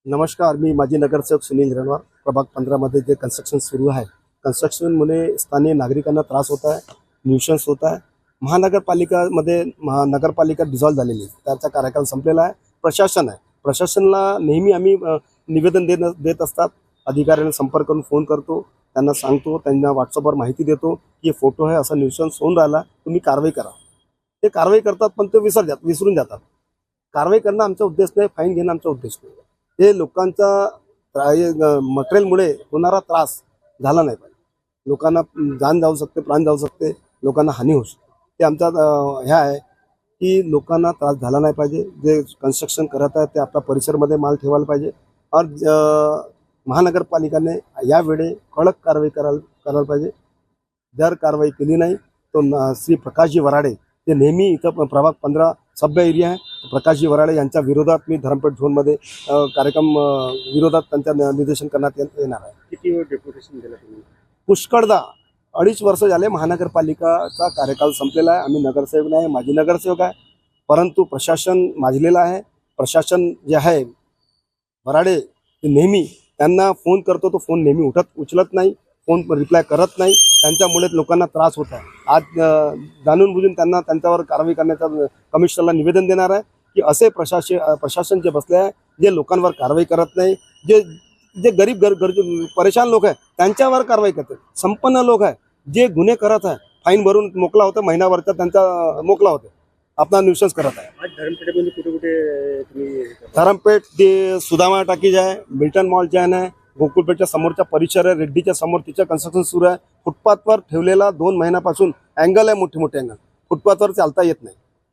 नमस्कार, मी माजी नगरसेवक सुनील रणवार. प्रभाग 15 मध्ये जे कन्स्ट्रक्शन सुरू आहे, कन्स्ट्रक्शनमुळे स्थानिक नागरिकांना त्रास होत आहे, न्यूसन्स होत आहे. महानगरपालिकामध्ये नगरपालिका डिझॉल्व झालेली आहे, त्याचा कार्यकाल संपलेला आहे. प्रशासन आहे, प्रशासनाला नेहमी आम्ही निवेदन देत असतात. अधिकाऱ्यांना संपर्क करून फोन करतो, त्यांना सांगतो, त्यांना व्हॉट्सअपवर माहिती देतो की हे फोटो आहे, असा न्यूसन्स होऊन राहिला, तुम्ही कारवाई करा. ते कारवाई करतात, पण ते विसरून जातात. कारवाई करणं आमचा उद्देश नाही, फाईन घेणं आमचा उद्देश नाही. हे लोकांचा मटेरियलमुळे होणारा त्रास झाला नाही पाहिजे. लोकांना जान जाऊ शकते, प्राण जाऊ शकते, लोकांना हानी होऊ शकते. ते आमचा ह्या आहे की लोकांना त्रास झाला नाही पाहिजे. जे कन्स्ट्रक्शन करत आहे ते आपल्या परिसरमध्ये माल ठेवायला पाहिजे. और महानगरपालिकेने यावेळी कडक कारवाई करायला पाहिजे. जर कारवाई केली नाही तो श्री प्रकाशजी वराडे, ते नेहमी इथं प्रभाग 15 सभ्य एरिया आहे, प्रकाशजी वराडे यांच्या विरोधात मी धरमपेठ झोनमध्ये कार्यक्रम विरोधात त्यांच्या निर्देशन करण्यात येणार आहे. किती वेळ डेप्युटेशन दिलं तुम्ही? पुष्कळदा 2.5 वर्ष झाले महानगरपालिकाचा कार्यकाल संपलेला आहे. आम्ही नगरसेवक नाही, माजी नगरसेवक आहे, परंतु प्रशासन माजलेलं आहे. प्रशासन जे आहे वराडे, ते नेहमी त्यांना फोन करतो, तो फोन नेहमी उचलत नाही, फोन रिप्लाय करत नाही. त्यांच्यामुळे लोकांना त्रास होत आहे. आज जाणून बुजून त्यांच्यावर कारवाई करण्याचं कमिशनरला निवेदन देणार आहे की असे प्रशासन जे बसले आहे, जे लोकांवर कारवाई करत नाही, जे गरीब गरजू परेशान लोक आहे त्यांच्यावर कारवाई करते. संपन्न लोक आहे जे गुन्हे करत आहे, फाईन भरून मोकला होतं, महिनाभरचा त्यांचा मोकला होतं, आपला न्यूसन्स करत आहे. आज धरमपेठेमध्ये कुठे कुठे तुम्ही धरमपेठ ते सुदामा टाकीज आहे, मिल्टन मॉल जे आहे, गोकुळपेठच्या समोरच्या परिसर आहे, रेड्डीच्या समोर तिचं कन्स्ट्रक्शन सुरू आहे. फुटपाथवर ठेवलेला 2 महिन्यापासून अँगल आहे, मोठे मोठे अँगल, फुटपाथवर चालता येत नाही.